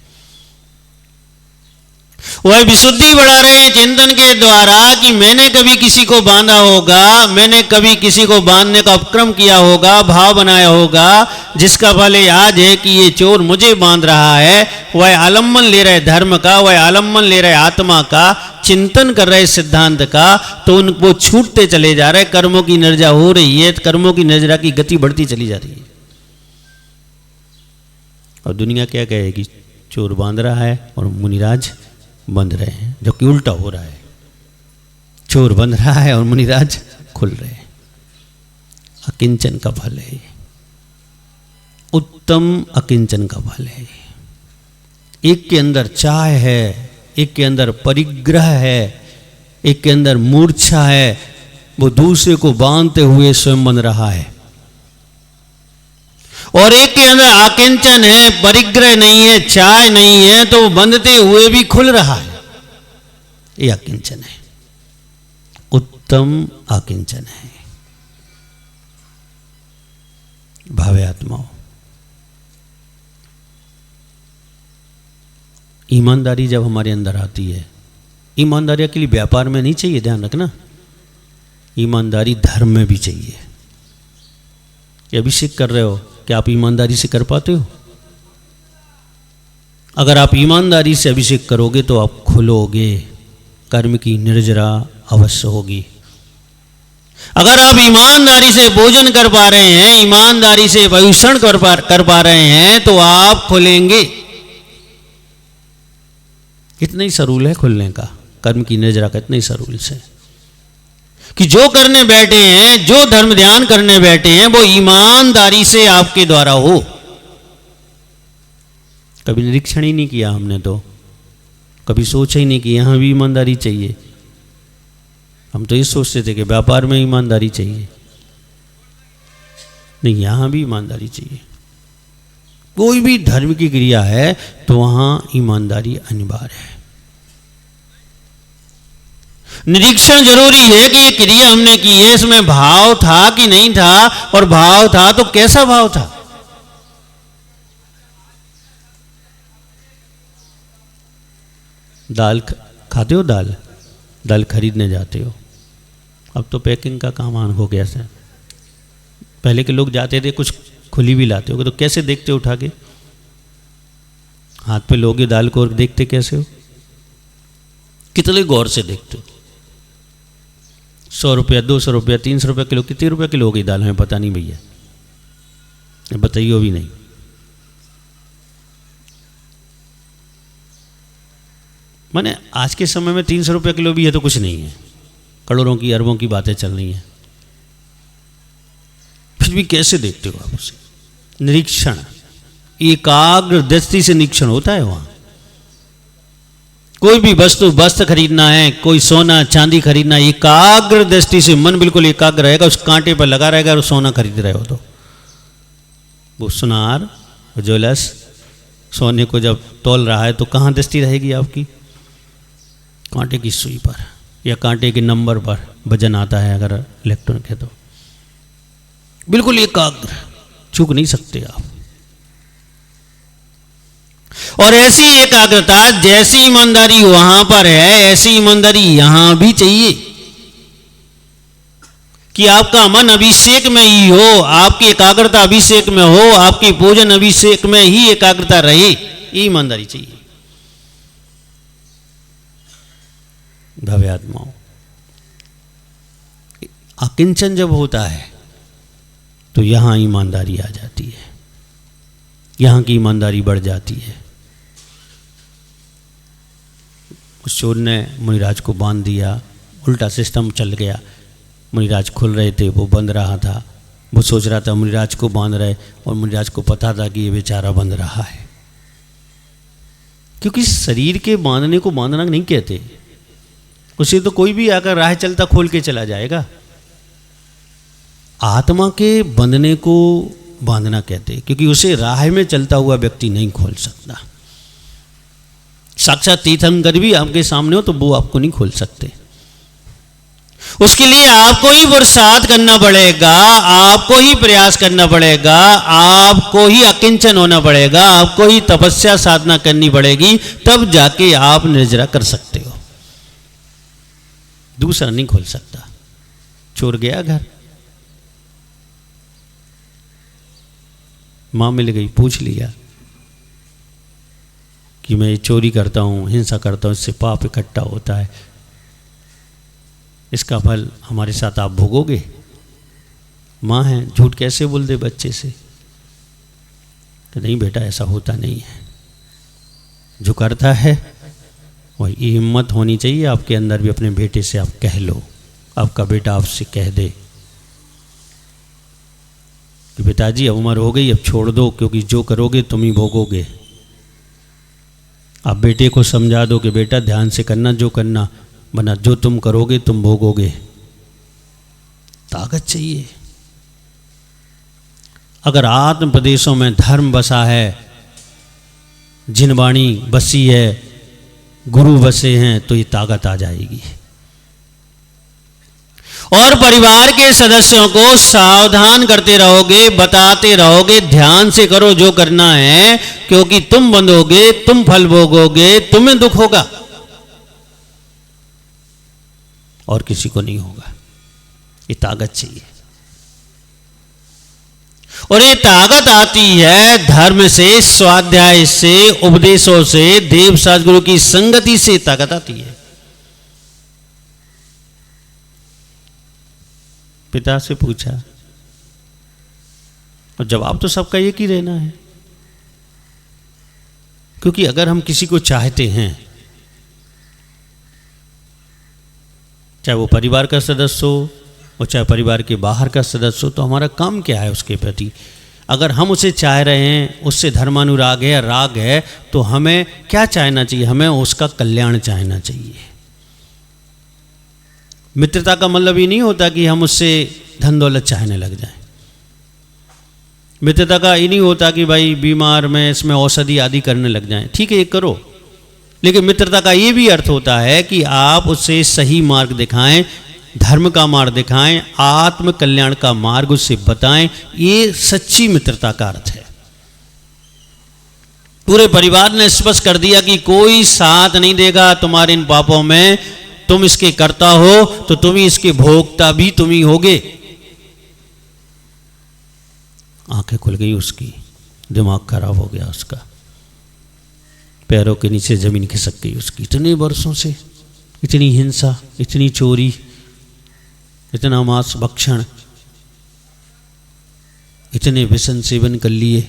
Speaker 1: वह विशुद्धि बढ़ा रहे हैं चिंतन के द्वारा कि मैंने कभी किसी को बांधा होगा, मैंने कभी किसी को बांधने का उपक्रम किया होगा, भाव बनाया होगा, जिसका फल आज है कि ये चोर मुझे बांध रहा है। वह आलम्बन ले रहे धर्म का, वह आलम्बन ले रहे आत्मा का, चिंतन कर रहे सिद्धांत का, तो उनको छूटते चले जा रहे, कर्मों की निर्जरा हो रही है, कर्मों की निर्जरा की गति बढ़ती चली जा रही है। और दुनिया क्या कहेगी, चोर बांध रहा है और मुनिराज बंध रहे हैं, जबकि उल्टा हो रहा है, चोर बंध रहा है और मुनिराज खुल रहे हैं। अकिंचन का फल है, उत्तम अकिंचन का फल है। एक के अंदर चाह है, एक के अंदर परिग्रह है, एक के अंदर मूर्छा है, वो दूसरे को बांधते हुए स्वयं बन रहा है। और एक के अंदर आकिंचन है, परिग्रह नहीं है, चाह नहीं है, तो बंधते हुए भी खुल रहा है। ये आकिंचन है, उत्तम आकिंचन है। भावे आत्माओं, ईमानदारी जब हमारे अंदर आती है, ईमानदारी के लिए व्यापार में नहीं चाहिए, ध्यान रखना, ईमानदारी धर्म में भी चाहिए। ये अभिषेक कर रहे हो, क्या आप ईमानदारी से कर पाते हो? अगर आप ईमानदारी से अभिषेक करोगे तो आप खुलोगे, कर्म की निर्जरा अवश्य होगी। अगर आप ईमानदारी से भोजन कर पा रहे हैं, ईमानदारी से भूषण कर पा रहे हैं, तो आप खुलेंगे। इतना ही सरूल है खुलने का, कर्म की निर्जरा का इतना ही सरूल से, कि जो करने बैठे हैं, जो धर्म ध्यान करने बैठे हैं, वो ईमानदारी से आपके द्वारा हो। कभी निरीक्षण ही नहीं किया हमने, तो कभी सोचा ही नहीं कि यहां भी ईमानदारी चाहिए। हम तो ये सोचते थे कि व्यापार में ईमानदारी चाहिए, नहीं, यहां भी ईमानदारी चाहिए। कोई भी धर्म की क्रिया है तो वहां ईमानदारी अनिवार्य है। निरीक्षण जरूरी है कि ये क्रिया हमने की है, इसमें भाव था कि नहीं था, और भाव था तो कैसा भाव था। दाल खाते हो, दाल खरीदने जाते हो, अब तो पैकिंग का काम आन हो गया सर। पहले के लोग जाते थे, कुछ खुली भी लाते हो, तो कैसे देखते हो, उठा के हाथ पे लोगे दाल को, और देखते कैसे हो, कितने गौर से देखते हो। 100 रुपया, 200 रुपया, 300 रुपया किलो, कितने रुपया किलो हो गई दाल, हमें पता नहीं भैया, बताइए भी नहीं। माने आज के समय में 300 रुपया किलो भी है तो कुछ नहीं है, करोड़ों की अरबों की बातें चल रही हैं, फिर भी कैसे देखते हो आप उसे? निरीक्षण, एकाग्र दृष्टि से निरीक्षण होता है वहां। कोई भी वस्त्र खरीदना है, कोई सोना चांदी खरीदना, एकाग्र दृष्टि से मन बिल्कुल एकाग्र रहेगा, उस कांटे पर लगा रहेगा, और सोना खरीद रहे हो तो वो सुनार ज्वेलर्स सोने को जब तोल रहा है तो कहाँ दृष्टि रहेगी आपकी? कांटे की सुई पर या कांटे के नंबर पर वजन आता है अगर इलेक्ट्रॉनिक है तो, बिल्कुल एकाग्र, चूक नहीं सकते आप। और ऐसी एकाग्रता, जैसी ईमानदारी वहां पर है, ऐसी ईमानदारी यहां भी चाहिए कि आपका मन अभिषेक में ही हो, आपकी एकाग्रता अभिषेक में हो, आपकी पूजन अभिषेक में ही एकाग्रता रहे, ये ईमानदारी चाहिए। भव्य आत्माओं, अकिंचन जब होता है तो यहां ईमानदारी आ जाती है, यहां की ईमानदारी बढ़ जाती है। उस चोर ने मुनिराज को बांध दिया, उल्टा सिस्टम चल गया, मुनिराज खुल रहे थे, वो बंद रहा था, वो सोच रहा था मुनिराज को बांध रहा है, और मुनिराज को पता था कि ये बेचारा बंध रहा है। क्योंकि शरीर के बांधने को बांधना नहीं कहते, उसे तो कोई भी आकर राह चलता खोल के चला जाएगा। आत्मा के बंधने को बांधना कहते, क्योंकि उसे राह में चलता हुआ व्यक्ति नहीं खोल सकता। साक्षात तीर्थंकर भी आपके सामने हो तो वो आपको नहीं खोल सकते। उसके लिए आपको ही पुरुषार्थ करना पड़ेगा, आपको ही प्रयास करना पड़ेगा, आपको ही अकिंचन होना पड़ेगा, आपको ही तपस्या साधना करनी पड़ेगी, तब जाके आप निर्जरा कर सकते हो। दूसरा नहीं खोल सकता। चोर गया घर, मां मिल गई, पूछ लिया कि मैं चोरी करता हूँ, हिंसा करता हूँ, इससे पाप इकट्ठा होता है, इसका फल हमारे साथ आप भोगोगे। माँ है, झूठ कैसे बोल दे बच्चे से? तो नहीं बेटा, ऐसा होता नहीं है। जो करता है वही हिम्मत होनी चाहिए आपके अंदर भी। अपने बेटे से आप कह लो, आपका बेटा आपसे कह दे कि पिताजी अब उम्र हो गई, अब छोड़ दो, क्योंकि जो करोगे तुम ही भोगोगे। आप बेटे को समझा दो कि बेटा ध्यान से करना जो करना, वरना जो तुम करोगे तुम भोगोगे। ताकत चाहिए। अगर आत्म प्रदेशों में धर्म बसा है, जिनवाणी बसी है, गुरु बसे हैं, तो ये ताकत आ जाएगी। और परिवार के सदस्यों को सावधान करते रहोगे, बताते रहोगे, ध्यान से करो जो करना है, क्योंकि तुम बंधोगे, तुम फल भोगोगे, तुम्हें दुख होगा और किसी को नहीं होगा। ये ताकत चाहिए। और ये ताकत आती है धर्म से, स्वाध्याय से, उपदेशों से, देव सद्गुरु की संगति से ताकत आती है। पिता से पूछा, और जवाब तो सबका एक ही रहना है, क्योंकि अगर हम किसी को चाहते हैं, चाहे वो परिवार का सदस्य हो और चाहे परिवार के बाहर का सदस्य हो, तो हमारा काम क्या है उसके प्रति? अगर हम उसे चाह रहे हैं, उससे धर्मानुराग है, राग है, तो हमें क्या चाहना चाहिए? हमें उसका कल्याण चाहना चाहिए। मित्रता का मतलब ये नहीं होता कि हम उससे धन दौलत चाहने लग जाएं। मित्रता का ये नहीं होता कि भाई बीमार में इसमें औषधि आदि करने लग जाएं। ठीक है, ये करो, लेकिन मित्रता का ये भी अर्थ होता है कि आप उससे सही मार्ग दिखाएं, धर्म का मार्ग दिखाएं, आत्म कल्याण का मार्ग उससे बताएं। ये सच्ची मित्रता का अर्थ है। पूरे परिवार ने स्पष्ट कर दिया कि कोई साथ नहीं देगा तुम्हारे इन पापों में, तुम इसके कर्ता हो तो तुम ही इसके भोगता भी तुम ही होगे। आंखें खुल गई उसकी, दिमाग खराब हो गया उसका, पैरों के नीचे जमीन खिसक गई उसकी। इतने वर्षों से इतनी हिंसा, इतनी चोरी, इतना मांस भक्षण, इतने व्यसन सेवन कर लिए,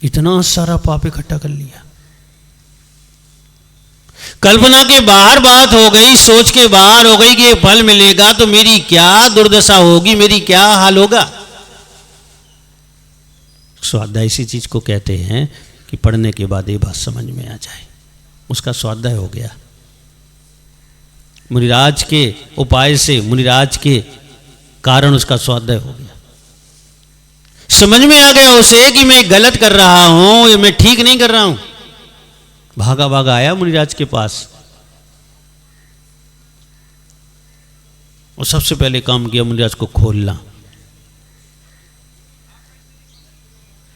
Speaker 1: इतना सारा पाप इकट्ठा कर लिया। कल्पना के बाहर बात हो गई, सोच के बाहर हो गई कि ये फल मिलेगा तो मेरी क्या दुर्दशा होगी, मेरी क्या हाल होगा। स्वाध्याय इसी चीज को कहते हैं कि पढ़ने के बाद ये बात समझ में आ जाए। उसका स्वाध्याय हो गया। मुनिराज के उपाय से, मुनिराज के कारण उसका स्वाध्याय हो गया। समझ में आ गया उसे कि मैं गलत कर रहा हूं, ये मैं ठीक नहीं कर रहा हूं। भागा भागा आया मुनिराज के पास और सबसे पहले काम किया मुनिराज को खोलना।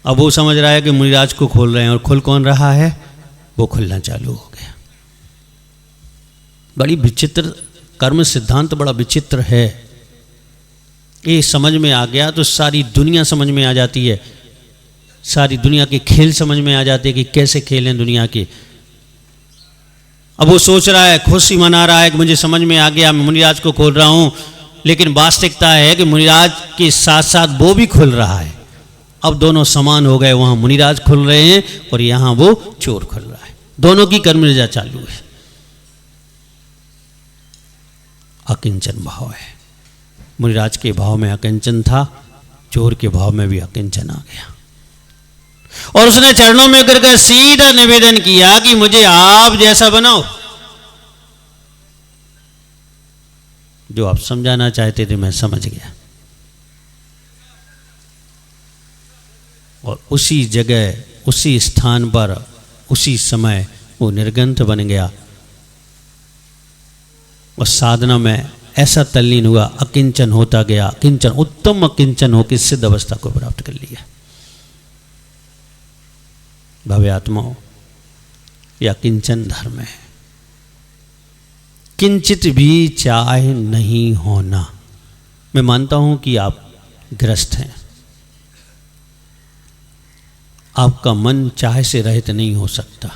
Speaker 1: अब वो समझ रहा है कि मुनिराज को खोल रहे हैं, और खुल कौन रहा है? वो खुलना चालू हो गया। बड़ी विचित्र कर्म सिद्धांत, बड़ा विचित्र है। ये समझ में आ गया तो सारी दुनिया समझ में आ जाती है, सारी दुनिया के खेल समझ में आ जाते हैं कि कैसे खेल हैं दुनिया के। अब वो सोच रहा है, खुशी मना रहा है कि मुझे समझ में आ गया, मैं मुनिराज को खोल रहा हूं, लेकिन वास्तविकता है कि मुनिराज के साथ साथ वो भी खुल रहा है। अब दोनों समान हो गए, वहां मुनिराज खुल रहे हैं और यहां वो चोर खुल रहा है। दोनों की कर्मनिर्जा चालू है। अकिंचन भाव है। मुनिराज के भाव में अकिंचन था, चोर के भाव में भी अकिंचन आ गया। और उसने चरणों में गिर कर सीधा निवेदन किया कि मुझे आप जैसा बनाओ। जो आप समझाना चाहते थे मैं समझ गया। और उसी जगह, उसी स्थान पर, उसी समय वो निर्गंथ बन गया और साधना में ऐसा तल्लीन हुआ, अकिंचन होता गया, अकिंचन, उत्तम अकिंचन होकर सिद्ध अवस्था को प्राप्त कर लिया। भव्य आत्माओं, यह अकिंचन धर्म है। किंचित भी चाहे नहीं होना। मैं मानता हूं कि आप ग्रस्त हैं, आपका मन चाहे से रहित नहीं हो सकता,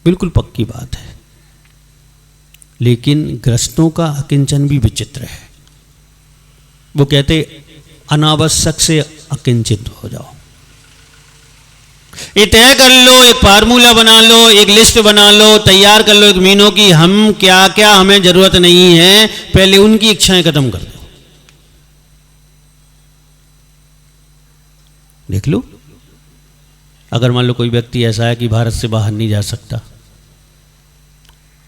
Speaker 1: बिल्कुल पक्की बात है। लेकिन ग्रस्तों का अकिंचन भी विचित्र है। वो कहते अनावश्यक से अकिंचित हो जाओ। ये तय कर लो, एक फार्मूला बना लो, एक लिस्ट बना लो, तैयार कर लो एक महीनों की, हम क्या क्या हमें जरूरत नहीं है, पहले उनकी इच्छाएं खत्म कर दो। देख लो, अगर मान लो कोई व्यक्ति ऐसा है कि भारत से बाहर नहीं जा सकता,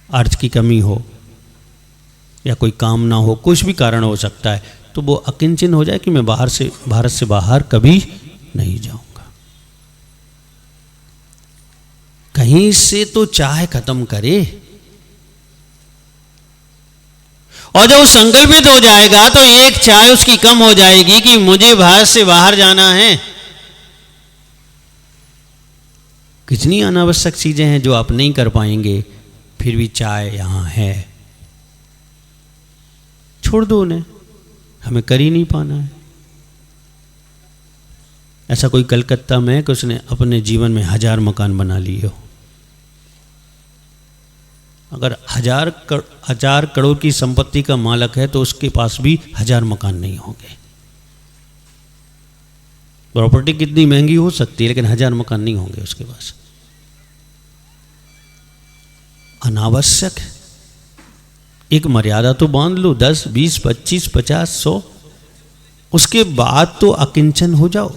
Speaker 1: अर्थ की कमी हो या कोई काम ना हो, कुछ भी कारण हो सकता है, तो वो अकिंचन हो जाए कि मैं भारत से बाहर कभी नहीं जाऊंगा। कहीं से तो चाह खत्म करे। और जब वो संकल्पित हो जाएगा तो एक चाह उसकी कम हो जाएगी कि मुझे भारत से बाहर जाना है। कितनी अनावश्यक चीजें हैं जो आप नहीं कर पाएंगे, फिर भी चाय यहां है, छोड़ दो उन्हें, हमें कर ही नहीं पाना है। ऐसा कोई कलकत्ता में कि उसने अपने जीवन में 1000 मकान बना लिए हो। अगर 1000 करोड़ की संपत्ति का मालक है तो उसके पास भी 1000 मकान नहीं होंगे। प्रॉपर्टी कितनी महंगी हो सकती है, लेकिन 1000 मकान नहीं होंगे उसके पास। अनावश्यक एक मर्यादा तो बांध लो, 10, 20, 25, 50, 100, उसके बाद तो अकिंचन हो जाओ।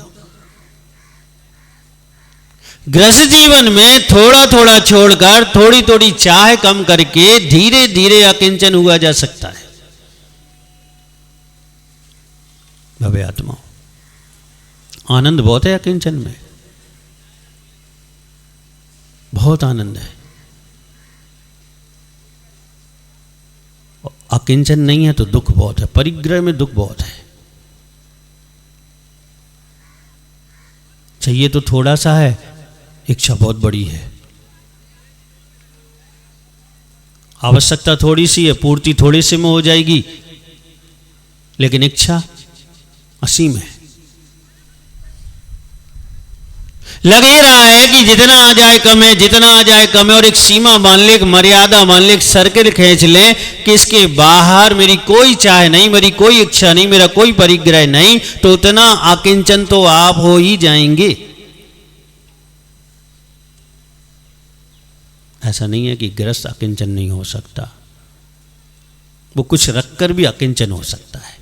Speaker 1: गृहस्थ जीवन में थोड़ा थोड़ा छोड़कर, थोड़ी थोड़ी चाह कम करके धीरे धीरे अकिंचन हुआ जा सकता है। भव्य आत्माओं, आनंद बहुत है अकिंचन में, बहुत आनंद है। अकिंचन नहीं है तो दुख बहुत है, परिग्रह में दुख बहुत है। चाहिए तो थोड़ा सा है, इच्छा बहुत बड़ी है। आवश्यकता थोड़ी सी है, पूर्ति थोड़े से में हो जाएगी, लेकिन इच्छा असीम है। लग ही रहा है कि जितना आ जाए कम है, जितना आ जाए कम है, और एक सीमा मान ले, एक मर्यादा मान ले, एक सर्किल खींच ले कि इसके बाहर मेरी कोई चाह नहीं, मेरी कोई इच्छा नहीं, मेरा कोई परिग्रह नहीं, तो उतना अकिंचन तो आप हो ही जाएंगे। ऐसा नहीं है कि गृहस्थ अकिंचन नहीं हो सकता, वो कुछ रखकर भी अकिंचन हो सकता है।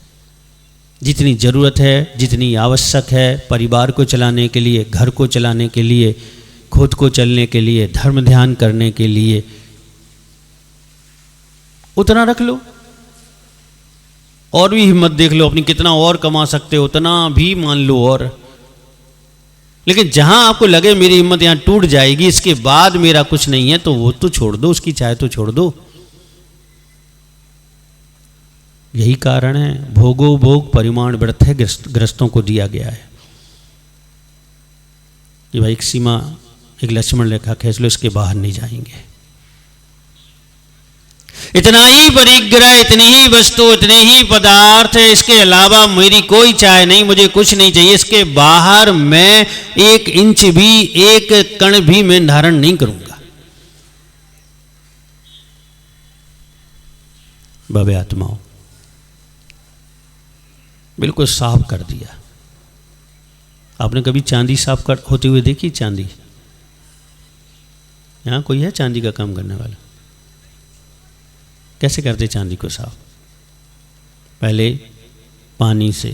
Speaker 1: जितनी जरूरत है, जितनी आवश्यक है परिवार को चलाने के लिए, घर को चलाने के लिए, खुद को चलने के लिए, धर्म ध्यान करने के लिए, उतना रख लो। और भी हिम्मत देख लो अपनी, कितना और कमा सकते हो उतना भी मान लो। और लेकिन जहां आपको लगे मेरी हिम्मत यहां टूट जाएगी, इसके बाद मेरा कुछ नहीं है, तो वो तो छोड़ दो, उसकी चाहे तो छोड़ दो। यही कारण है भोगो भोग परिमाण व्रत है ग्रस्तों को दिया गया है कि भाई एक सीमा, एक लक्ष्मण रेखा खींच लो, इसके बाहर नहीं जाएंगे। इतना ही परिग्रह, इतनी ही वस्तु, इतने ही पदार्थ है, इसके अलावा मेरी कोई चाह नहीं, मुझे कुछ नहीं चाहिए। इसके बाहर मैं 1 इंच भी, 1 कण भी मैं धारण नहीं करूंगा। भव्य आत्माओं, बिल्कुल साफ कर दिया। आपने कभी चांदी साफ कर होते हुए देखी? चांदी, यहां कोई है चांदी का काम करने वाला? कैसे करते चांदी को साफ? पहले पानी से,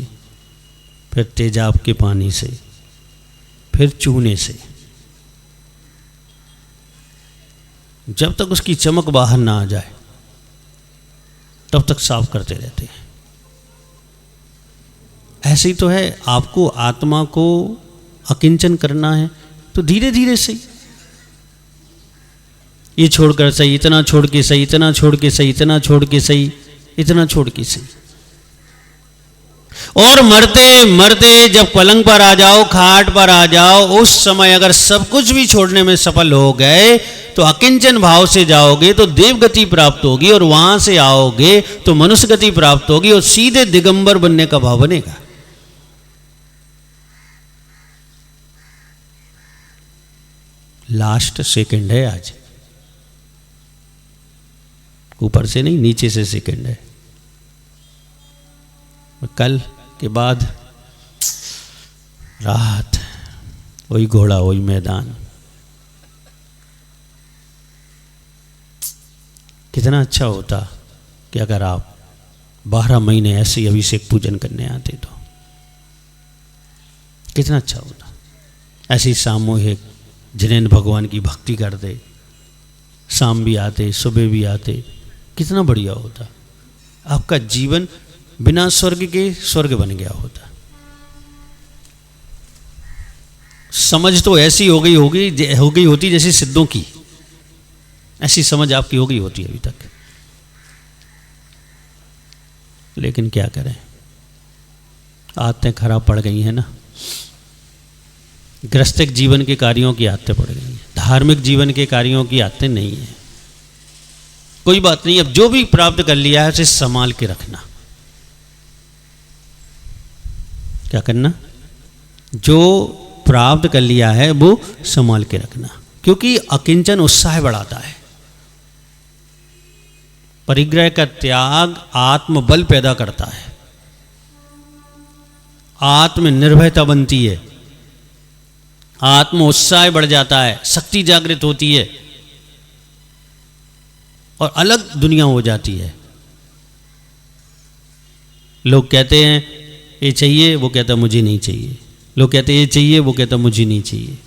Speaker 1: फिर तेजाब के पानी से, फिर चूने से। जब तक उसकी चमक बाहर ना आ जाए तब तक साफ करते रहते हैं। ऐसे ही तो है, आपको आत्मा को अकिंचन करना है तो धीरे धीरे सही, ये छोड़कर सही, इतना छोड़ के सही, इतना छोड़ के सही, इतना छोड़ के सही, इतना छोड़ के सही। और मरते मरते जब पलंग पर आ जाओ, खाट पर आ जाओ, उस समय अगर सब कुछ भी छोड़ने में सफल हो गए तो अकिंचन भाव से जाओगे तो देव गति प्राप्त होगी, और वहां से आओगे तो मनुष्य गति प्राप्त होगी, और सीधे दिगंबर बनने का भाव बनेगा। लास्ट सेकंड है आज, ऊपर से नहीं, नीचे से सेकंड है। कल के बाद रात, वही घोड़ा वही मैदान। कितना अच्छा होता कि अगर आप 12 महीने ऐसे ही अभिषेक पूजन करने आते तो कितना अच्छा होता। ऐसी सामूहिक जिनेन्द्र भगवान की भक्ति करते, शाम भी आते, सुबह भी आते, कितना बढ़िया होता। आपका जीवन बिना स्वर्ग के स्वर्ग बन गया होता। समझ तो ऐसी हो गई होती जैसे सिद्धों की, ऐसी समझ आपकी हो गई होती अभी तक। लेकिन क्या करें, आदतें खराब पड़ गई हैं ना। गृहस्थिक जीवन के कार्यों की आदतें पड़ गई हैं, धार्मिक जीवन के कार्यों की आदतें नहीं है। कोई बात नहीं, अब जो भी प्राप्त कर लिया है उसे संभाल के रखना। क्या करना? जो प्राप्त कर लिया है वो संभाल के रखना, क्योंकि अकिंचन उत्साह बढ़ाता है। परिग्रह का त्याग आत्मबल पैदा करता है, आत्मनिर्भरता बनती है, आत्म उत्साह बढ़ जाता है, शक्ति जागृत होती है और अलग दुनिया हो जाती है। लोग कहते हैं ये चाहिए, वो कहता मुझे नहीं चाहिए। लोग कहते हैं ये चाहिए, वो कहता मुझे नहीं चाहिए।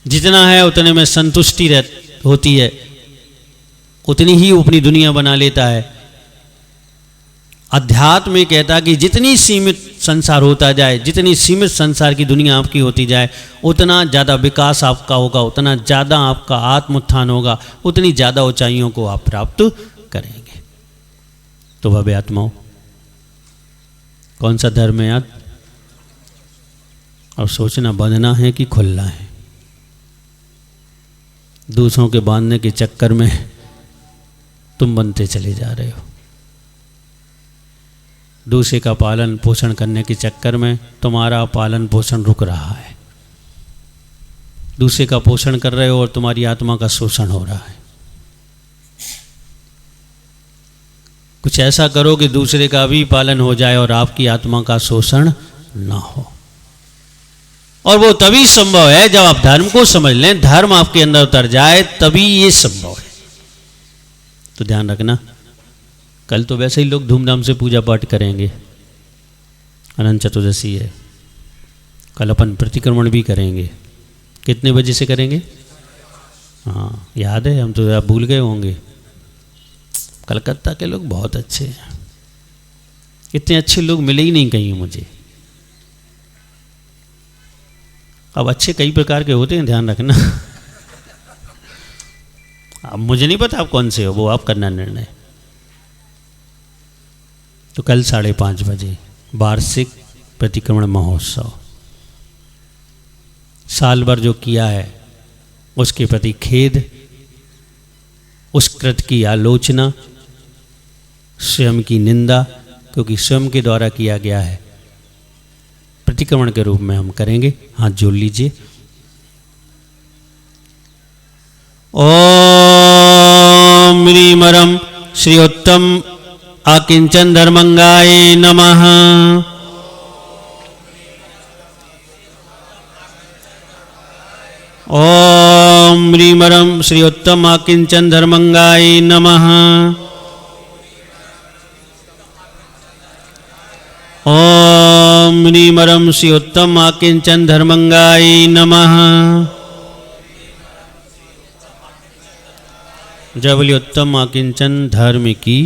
Speaker 1: जितना है उतने में संतुष्टि होती है, उतनी ही अपनी दुनिया बना लेता है। अध्यात्म में कहता कि जितनी सीमित संसार होता जाए, जितनी सीमित संसार की दुनिया आपकी होती जाए, उतना ज़्यादा विकास आपका होगा, उतना ज़्यादा आपका आत्मोत्थान होगा, उतनी ज़्यादा ऊंचाइयों को आप प्राप्त करेंगे। तो भव्य आत्माओं, कौन सा धर्म है याद? और सोचना बंधना है कि खुलना है। दूसरों के बांधने के चक्कर में तुम बनते चले जा रहे हो, दूसरे का पालन पोषण करने के चक्कर में तुम्हारा पालन पोषण रुक रहा है। दूसरे का पोषण कर रहे हो और तुम्हारी आत्मा का शोषण हो रहा है। कुछ ऐसा करो कि दूसरे का भी पालन हो जाए और आपकी आत्मा का शोषण ना हो। और वो तभी संभव है जब आप धर्म को समझ लें, धर्म आपके अंदर उतर जाए, तभी ये संभव है। तो ध्यान रखना, कल तो वैसे ही लोग धूमधाम से पूजा पाठ करेंगे, अनंत चतुर्दशी है। कल अपन प्रतिक्रमण भी करेंगे। कितने बजे से करेंगे? हाँ याद है, हम तो आप भूल गए होंगे। कलकत्ता के लोग बहुत अच्छे हैं, इतने अच्छे लोग मिले ही नहीं कहीं मुझे। अब अच्छे कई प्रकार के होते हैं, ध्यान रखना। अब मुझे नहीं पता आप कौन से हो, वो आप करना निर्णय। तो कल 5:30 बजे वार्षिक प्रतिक्रमण महोत्सव। साल भर जो किया है उसके प्रति खेद, उस कृत्य की आलोचना, स्वयं की निंदा, क्योंकि स्वयं के द्वारा किया गया है, प्रतिक्रमण के रूप में हम करेंगे। हाथ जोड़ लीजिए। ओम ह्रीमरम श्री उत्तम आकिंचन धर्मंगाय नमः। ओम ह्रीमरम श्री उत्तम आकिंचन धर्मंगाय नमः। ओम नीमरम श्री उत्तम आकिंचन धर्मंगाय नमः। जय बोलिए उत्तम आकिंचन धर्म की